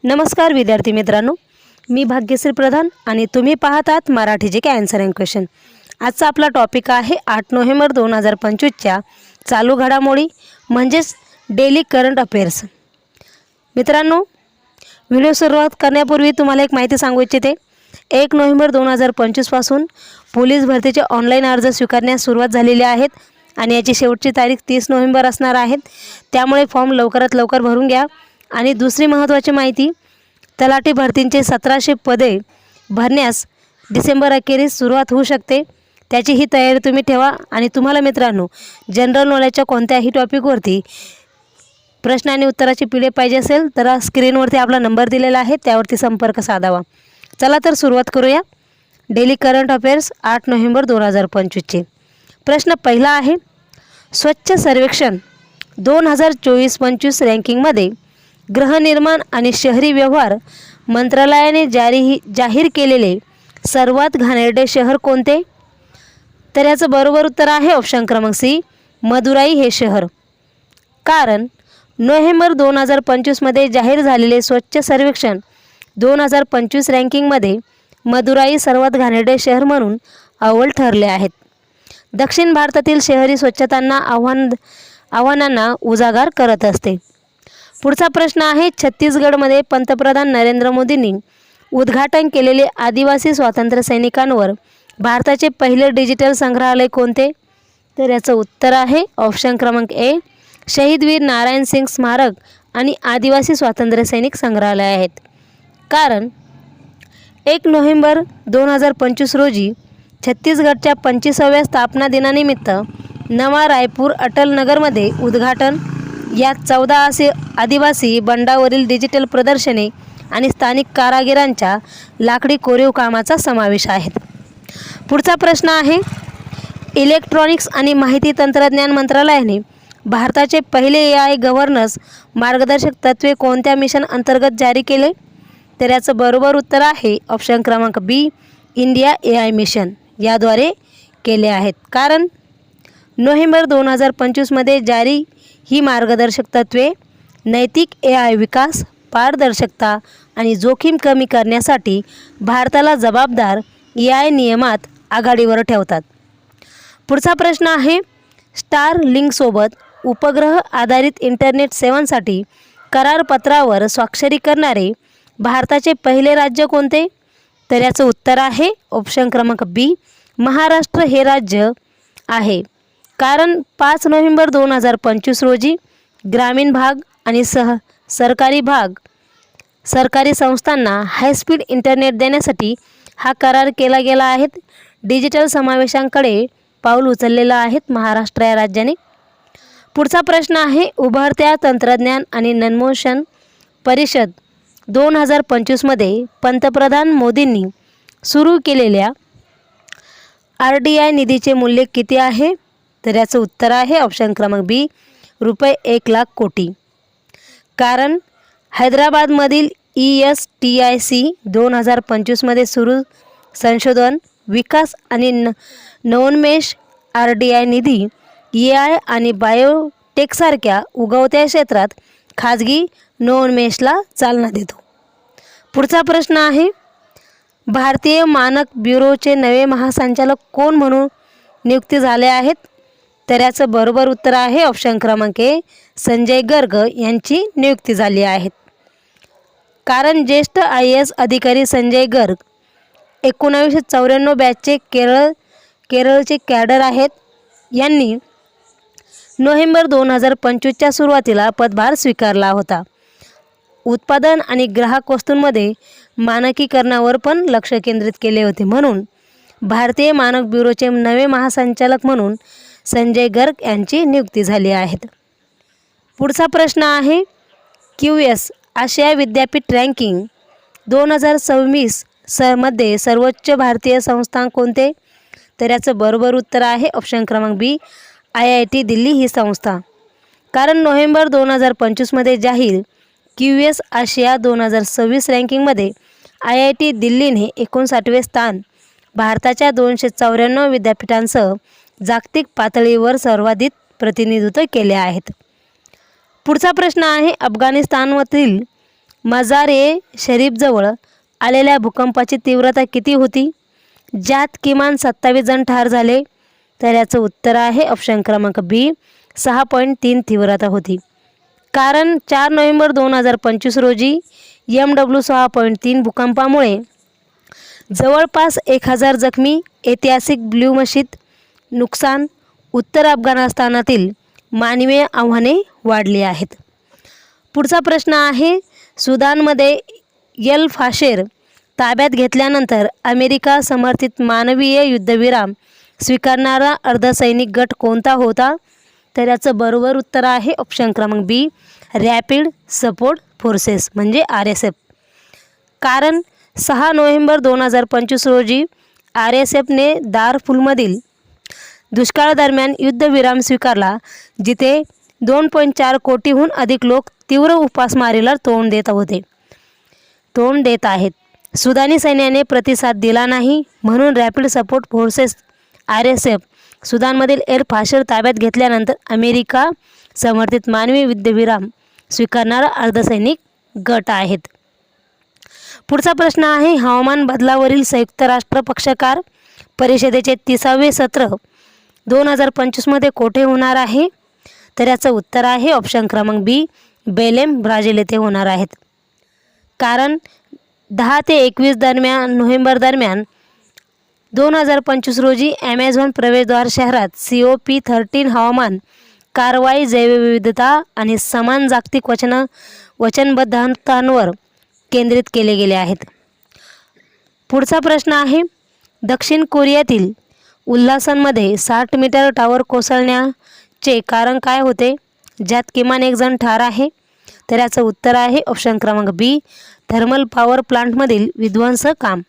नमस्कार विद्यार्थी मित्रांनो, मी भाग्यश्री प्रधान आणि तुम्ही पाहत आहात मराठी जी के आन्सर अँड क्वेश्चन। आजचा आपला टॉपिक आहे 8 नोव्हेंबर 2025च्या चालू घडामोडी म्हणजेच डेली करंट अफेअर्स। मित्रांनो, व्हिडिओ सुरुवात करण्यापूर्वी तुम्हाला एक माहिती सांगू इच्छिते। 1 नोव्हेंबर 2025 पासून पोलीस भरतीचे ऑनलाईन अर्ज स्वीकारण्यास सुरुवात झालेली आहेत आणि याची शेवटची तारीख 30 नोव्हेंबर असणार आहे। त्यामुळे फॉर्म लवकरात लवकर भरून घ्या। आणि दुसरी महत्त्वाची माहिती, तलाठी भरतींचे 1700 पदे भरण्यास डिसेंबर अखेरीस सुरुवात होऊ शकते। त्याची ही तयारी तुम्ही ठेवा। आणि तुम्हाला मित्रांनो जनरल नॉलेजच्या कोणत्याही टॉपिकवरती प्रश्न आणि उत्तराची पीडीएफ पाहिजे असेल तर स्क्रीनवरती आपला नंबर दिलेला आहे, त्यावरती संपर्क साधावा। चला तर सुरुवात करूया। डेली करंट अफेअर्स 8 नोव्हेंबर 2025चे प्रश्न पहिला आहे, स्वच्छ सर्वेक्षण 2024-25 रँकिंगमध्ये गृहनिर्माण आणि शहरी व्यवहार मंत्रालयाने जाहीर केलेले सर्वात घाणेरडे शहर कोणते? तर याचं बरोबर उत्तर आहे ऑप्शन क्रमांक सी, मदुराई हे शहर। कारण नोव्हेंबर 2025 मध्ये जाहीर झालेले स्वच्छ सर्वेक्षण 2025 रँकिंगमध्ये मदुराई सर्वात घाणेरडे शहर म्हणून अव्वल ठरले आहेत। दक्षिण भारतातील शहरी स्वच्छतांना आव्हानांना उजागर करत असते। पुढचा प्रश्न आहे, छत्तीसगडमध्ये पंतप्रधान नरेंद्र मोदींनी उद्घाटन केलेले आदिवासी स्वातंत्र्य सैनिकांवर भारताचे पहिले डिजिटल संग्रहालय कोणते? तर याचं उत्तर आहे ऑप्शन क्रमांक ए, शहीद वीर नारायण सिंग स्मारक आणि आदिवासी स्वातंत्र्य सैनिक संग्रहालय आहेत। कारण 1 नोव्हेंबर 2025 रोजी छत्तीसगडच्या 25व्या स्थापना दिनानिमित्त नवा रायपूर अटल नगरमध्ये उद्घाटन। यात 14 आदिवासी बंडावरील डिजिटल प्रदर्शने आणि स्थानिक कारागिरांच्या लाकडी कोरीव कामाचा समावेश आहे। पुढचा प्रश्न आहे, इलेक्ट्रॉनिक्स आणि माहिती तंत्रज्ञान मंत्रालयाने भारताचे पहिले AI गव्हर्नन्स मार्गदर्शक तत्त्वे कोणत्या मिशन अंतर्गत जारी केले? तर याचं बरोबर उत्तर आहे ऑप्शन क्रमांक बी, इंडिया AI मिशन याद्वारे केले आहेत। कारण नोव्हेंबर 2025 मध्ये जारी ही मार्गदर्शक तत्त्वे नैतिक AI विकास, पारदर्शकता आणि जोखीम कमी करण्यासाठी भारताला जबाबदार AI नियमात आघाडीवर ठेवतात। पुढचा प्रश्न आहे, स्टार लिंकसोबत उपग्रह आधारित इंटरनेट सेवांसाठी करारपत्रावर स्वाक्षरी करणारे भारताचे पहिले राज्य कोणते? तर याचं उत्तर आहे ऑप्शन क्रमांक बी, महाराष्ट्र हे राज्य आहे। कारण 5 नोव्हेंबर 2025 रोजी ग्रामीण भाग आणि सरकारी संस्थांना हायस्पीड इंटरनेट देण्यासाठी हा करार केला गेला आहे। डिजिटल समावेशांकडे पाऊल उचललेलं आहे महाराष्ट्र या राज्याने। पुढचा प्रश्न आहे, उभरत्या तंत्रज्ञान आणि नवोन्मेष परिषद 2025 मध्ये पंतप्रधान मोदींनी सुरू केलेल्या RDI निधीचे मूल्य किती आहे? तर याचं उत्तर आहे ऑप्शन क्रमांक बी, रुपये 1 लाख कोटी। कारण हैदराबादमधील ESTIC 2025 मध्ये सुरू संशोधन, विकास आणि नवोन्मेष RDI निधी AI आणि बायोटेकसारख्या उगवत्या क्षेत्रात खाजगी नवोन्मेषाला चालना देतो। पुढचा प्रश्न आहे, भारतीय मानक ब्युरोचे नवे महासंचालक कोण म्हणून नियुक्ती झाले आहेत? तर याचं बरोबर उत्तर आहे ऑप्शन क्रमांक ए, संजय गर्ग यांची नियुक्ती झाली आहे। कारण ज्येष्ठ IAS अधिकारी संजय गर्ग 1994 बॅचचे केरळचे कॅडर आहेत। यांनी नोव्हेंबर 2025च्या सुरुवातीला पदभार स्वीकारला होता। उत्पादन आणि ग्राहक वस्तूंमध्ये मानकीकरणावर पण लक्ष केंद्रित केले होते, म्हणून भारतीय मानक ब्युरोचे नवे महासंचालक म्हणून संजय गर्ग यांची नियुक्ती झाली आहे। पुढचा प्रश्न आहे, QS आशिया विद्यापीठ रँकिंग 2026 मध्ये सर्वोच्च भारतीय संस्थान कोणते? तर याचं बरोबर उत्तर आहे ऑप्शन क्रमांक बी, IIT दिल्ली ही संस्था। कारण नोव्हेंबर 2025 मध्ये जाहीर QS आशिया 2026 रँकिंगमध्ये IIT दिल्लीने 59वे स्थान भारताच्या 294 विद्यापीठांसह जागतिक पातळीवर सर्वाधिक प्रतिनिधित्व केले आहेत। पुढचा प्रश्न आहे, अफगाणिस्तानमधील मजार ए शरीफजवळ आलेल्या भूकंपाची तीव्रता किती होती, ज्यात किमान 27 जण ठार झाले? तर याचं उत्तर आहे ऑप्शन क्रमांक बी 6.3 तीव्रता होती. कारण 4 नोव्हेंबर 2025 रोजी MW 6.3 भूकंपामुळे जवळपास 1000 जखमी, ऐतिहासिक ब्ल्यू मशीद नुकसान, उत्तर अफगाणिस्तानातील मानवीय आव्हाने वाढली आहेत. पुढचा प्रश्न आहे, सुदानमध्ये एल फाशेर ताब्यात घेतल्यानंतर अमेरिका समर्थित मानवीय युद्धविराम स्वीकारणारा अर्धसैनिक गट कोणता होता? तर याचं बरोबर उत्तर आहे ऑप्शन क्रमांक बी रॅपिड सपोर्ट फोर्सेस म्हणजे RSF. कारण 6 नोव्हेंबर 2025 रोजी RSFने दारफुलमधील दुष्काळादरम्यान युद्धविराम स्वीकारला, जिथे 2.4 कोटीहून अधिक लोक तीव्र उपासमारीला तोंड देत आहेत. सुदानी सैन्याने प्रतिसाद दिला नाही, म्हणून रॅपिड सपोर्ट फोर्सेस RSF सुदानमधील एल फाशेर ताब्यात घेतल्यानंतर अमेरिका समर्थित मानवी युद्धविराम स्वीकारणारा अर्धसैनिक गट आहेत. पुढचा प्रश्न आहे, हवामान बदलावरील संयुक्त राष्ट्र पक्षकार परिषदेचे 30वे सत्र 2025 मध्ये कोठे होणार आहे? तर याचं उत्तर आहे ऑप्शन क्रमांक बी बेलेम, ब्राझील येथे होणार आहेत. कारण 10 ते 21 नोव्हेंबर दरम्यान 2025 रोजी ॲमेझॉन प्रवेशद्वार शहरात COP13 हवामान कारवाई, जैवविविधता आणि समान जागतिक वचनबद्धतांवर केंद्रित केले गेले आहेत. पुढचा प्रश्न आहे, दक्षिण कोरियातील उल्हासनमध्ये 60 मीटर टॉवर कोसळण्याचे कारण काय होते, ज्यात किमान 1 जण ठार आहे? तर याचं उत्तर आहे ऑप्शन क्रमांक बी थर्मल पॉवर प्लांटमधील विध्वंस काम.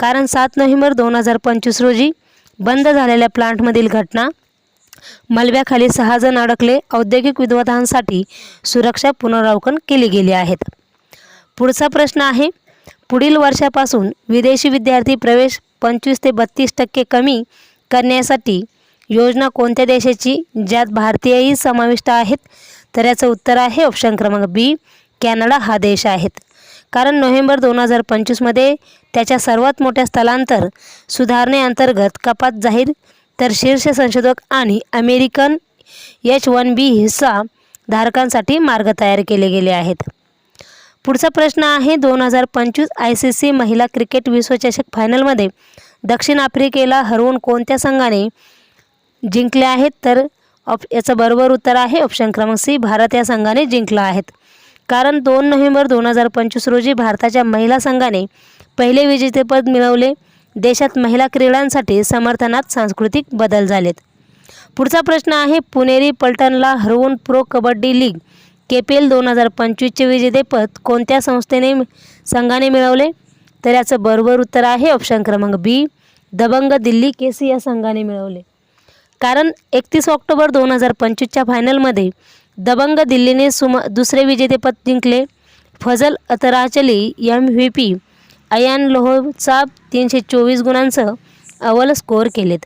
कारण 7 नोव्हेंबर 2025 रोजी बंद झालेल्या प्लांटमधील घटना, मलब्याखाली 6 जण अडकले. औद्योगिक विद्यार्थ्यांसाठी सुरक्षा पुनरावलोकन केली गेली आहेत. पुढचा प्रश्न आहे, पुढील वर्षापासून विदेशी विद्यार्थी प्रवेश 25 ते 32% कमी करण्यासाठी योजना कोणत्या देशाची, ज्यात भारतीयही समाविष्ट आहेत? तर याचं उत्तर आहे ऑप्शन क्रमांक बी कॅनडा हा देश आहेत. कारण नोव्हेंबर 2025 मध्ये त्याच्या सर्वात मोठ्या स्थलांतर सुधारणेअंतर्गत कपात जाहीर, तर शीर्ष संशोधक आणि अमेरिकन H-1B हिस्सा धारकांसाठी मार्ग तयार केले गेले आहेत. पुढचा प्रश्न आहे, 2025 ICC महिला क्रिकेट विश्वचषक फायनलमध्ये दक्षिण आफ्रिकेला हरवून कोणत्या संघाने जिंकले आहेत? तर याचं बरोबर उत्तर आहे ऑप्शन क्रमांक सी भारत या संघाने जिंकला आहेत. कारण 2 नोव्हेंबर 2025 रोजी भारताच्या महिला संघाने पहिले विजेतेपद मिळवले. देशात महिला क्रीडांसाठी समर्थनात सांस्कृतिक बदल झालेत. पुढचा प्रश्न आहे, पुणेरी पलटणला हरवून प्रो कबड्डी लीग KPL 2025चे विजेतेपद कोणत्या संघाने मिळवले? तर याचं बरोबर उत्तर आहे ऑप्शन क्रमांक बी दबंग दिल्ली KC या संघाने मिळवले. कारण 31 ऑक्टोबर 2025च्या फायनलमध्ये दबंग दिल्लीने दुसरे विजेतेपद जिंकले. फजल अतराचली MVP अयान लोहचा 324 गुणांसह अव्वल स्कोअर केलेत.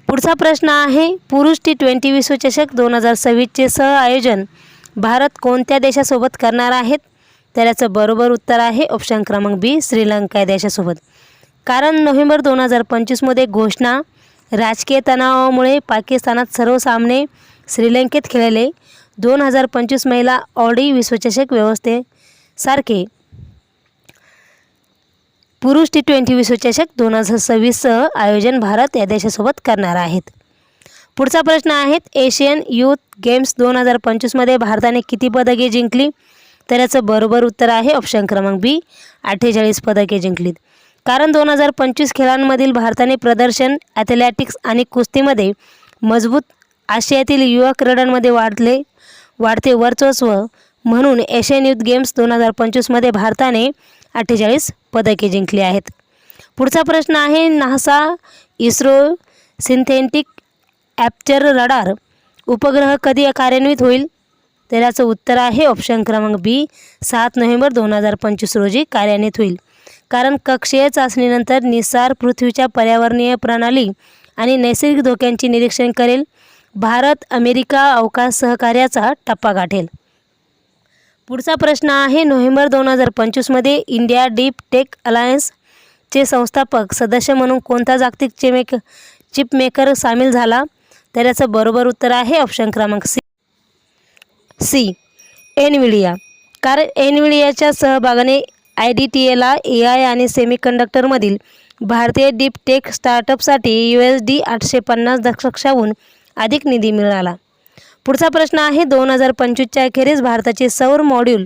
पुढचा प्रश्न आहे, पुरुष T20 विश्वचषक 2026चे सह आयोजन भारत कोणत्या देशासोबत करणार आहेत? तर याचं बरोबर उत्तर आहे ऑप्शन क्रमांक बी श्रीलंका या देशासोबत. कारण नोव्हेंबर 2025 मध्ये घोषणा, राजकीय तणावामुळे पाकिस्तानात सर्व सामने श्रीलंकेत खेळले. 2025 महिला ऑडी विश्वचषक व्यवस्थेसारखे पुरुष T20 विश्वचषक 2026 सह आयोजन भारत या देशासोबत करणार आहेत. पुढचा प्रश्न आहे, एशियन यूथ गेम्स 2025 मध्ये भारताने किती पदके जिंकली? तर याचं बरोबर उत्तर आहे ऑप्शन क्रमांक बी 48 पदके जिंकलीत. कारण 2025 खेळांमधील भारताने प्रदर्शन, ॲथलेटिक्स आणि कुस्तीमध्ये मजबूत, आशियातील युवा क्रीडांमध्ये वाढते वर्चस्व, म्हणून एशियन यूथ गेम्स 2025 मध्ये भारताने 48 पदके जिंकली आहेत. पुढचा प्रश्न आहे, NASA ISRO synthetic aperture radar उपग्रह कधी कार्यान्वित होईल? तर याचं उत्तर आहे ऑप्शन क्रमांक बी 7 नोव्हेंबर 2025 रोजी कार्यान्वित होईल. कारण कक्षीय चाचणीनंतर निसार पृथ्वीच्या पर्यावरणीय प्रणाली आणि नैसर्गिक धोक्यांचे निरीक्षण करेल. भारत अमेरिका अवकाश सहकार्याचा टप्पा गाठेल. पुढचा प्रश्न आहे, नोव्हेंबर 2025 इंडिया डीप टेक अलायन्सचे संस्थापक सदस्य म्हणून कोणता जागतिक चिप मेकर सामील झाला? तर याचं बरोबर उत्तर आहे ऑप्शन क्रमांक सी एनव्हिडिया. कारण एनव्हिडियाच्या सहभागाने IDTA AI आणि सेमीकंडक्टरमधील भारतीय डीप टेक स्टार्टअपसाठी USD 850 दशलक्षाहून अधिक निधी मिळाला. पुढचा प्रश्न आहे, 2025च्या अखेरीस भारताची सौर मॉड्यूल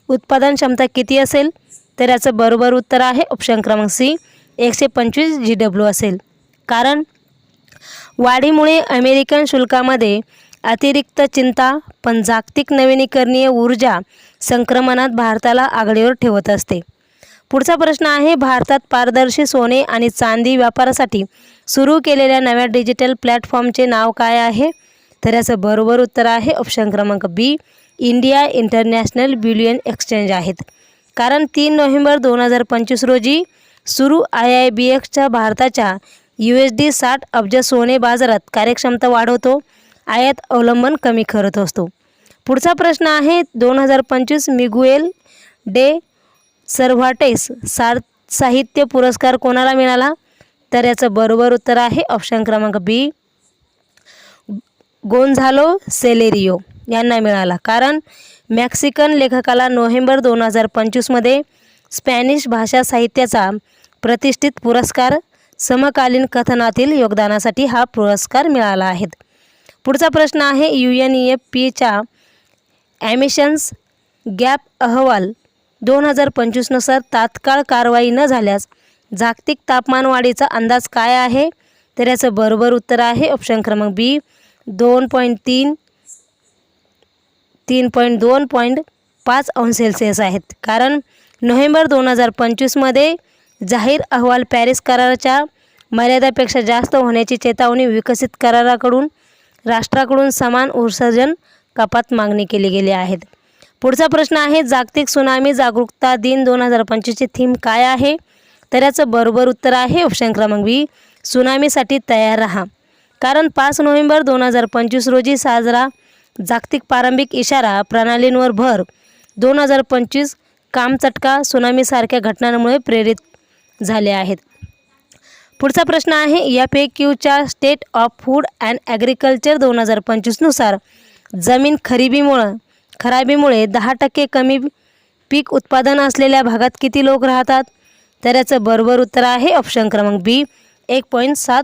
उत्पादन क्षमता किती असेल? तर याचं बरोबर उत्तर आहे ऑप्शन क्रमांक सी 125 GW असेल. कारण वाढीमुळे अमेरिकन शुल्कामध्ये अतिरिक्त चिंता, पण जागतिक नवीनीकरणीय ऊर्जा संक्रमणात भारताला आघाडीवर ठेवत असते. पुढचा प्रश्न आहे, भारतात पारदर्शी सोने आणि चांदी व्यापारासाठी सुरू केलेल्या नव्या डिजिटल प्लॅटफॉर्मचे नाव काय आहे? तर याचं बरोबर उत्तर आहे ऑप्शन क्रमांक बी इंडिया इंटरनॅशनल बुलियन एक्सचेंज आहेत. कारण 3 नोव्हेंबर 2025 रोजी सुरू IIBXच्या भारताच्या USD 60 अब्ज सोने बाजारात कार्यक्षमता वाढवतो, आयात अवलंबन कमी करत असतो. पुढचा प्रश्न आहे, 2025 मिगुएल डे सर्व्हांटेस साहित्य पुरस्कार कोणाला मिळाला? तर याचं बरोबर उत्तर आहे ऑप्शन क्रमांक बी गोन्झालो सेलेरियो यांना मिळाला. कारण मेक्सिकन लेखकाला नोव्हेंबर 2025 स्पॅनिश भाषा साहित्याचा प्रतिष्ठित पुरस्कार समकालीन कथनातील योगदानासाठी हा पुरस्कार मिळाला आहे. पुढचा प्रश्न आहे, UNEPच्या एमिशन्स गॅप अहवाल 2025 तात्काळ कारवाई न झाल्यास जागतिक तापमानवाढीचा अंदाज काय आहे? तर याचं बरोबर उत्तर आहे ऑप्शन क्रमांक बी 3.5 अंश सेल्सिअस आहेत. कारण नोव्हेंबर 2025 जाहीर अहवाल पॅरिस कराराच्या मर्यादेपेक्षा जास्त होण्याची चेतावणी विकसित राष्ट्राकडून समान उत्सर्जन कपात मागणी केली गेली आहेत. पुढचा प्रश्न आहे, जागतिक सुनामी जागरूकता दिन 2025ची थीम काय आहे? तर याचं बरोबर उत्तर आहे ऑप्शन क्रमांक बी सुनामीसाठी तयार राहा. कारण 5 नोव्हेंबर 2025 रोजी साजरा जागतिक प्रारंभिक इशारा प्रणालींवर भर 2025 कामचटका सुनामीसारख्या घटनांमुळे प्रेरित झाले आहेत. पुढचा प्रश्न आहे, FAQच्या state of food and agriculture 2025 नुसार जमीन खराबीमुळे 10% कमी पीक उत्पादन असलेल्या भागात किती लोक राहतात? तर याचं बरोबर उत्तर आहे ऑप्शन क्रमांक बी 1.7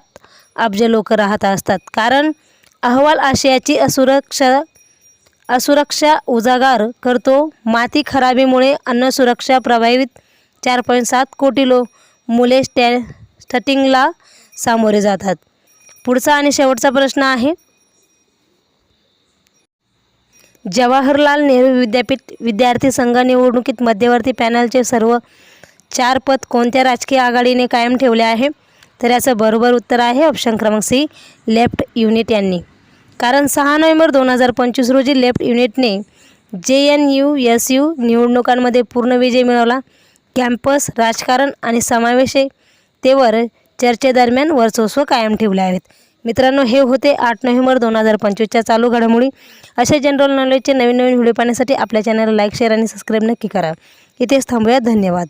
अब्ज लोक राहत असतात. कारण अहवाल आशियाची असुरक्षा उजागर करतो. माती खराबीमुळे अन्न सुरक्षा प्रभावित 4.7 कोटी मुले स्टंटिंगला सामोरे जातात. पुढचा आणि शेवटचा प्रश्न आहे, जवाहरलाल नेहरू विद्यापीठ विद्यार्थी संघ निवडणुकीत मध्यवर्ती पॅनलचे सर्व 4 पद कोणत्या राजकीय आघाडीने कायम ठेवले आहे? तर याचं बरोबर उत्तर आहे ऑप्शन क्रमांक सी लेफ्ट युनिट यांनी. कारण 6 नोव्हेंबर 2025 रोजी लेफ्ट युनिटने JNUSU निवडणुकांमध्ये पूर्ण विजय मिळवला. कॅम्पस राजकारण आणि समावेशतेवर चर्चेदरम्यान वर्चस्व कायम ठेवले आहेत. मित्रांनो, हे होते 8 नोव्हेंबर 2025च्या चालू घडामोडी. असे जनरल नॉलेजचे नवीन व्हिडिओ पाहण्यासाठी आपल्या चॅनलला लाईक, शेअर आणि सबस्क्राईब नक्की करा. इथेच थांबूया. धन्यवाद.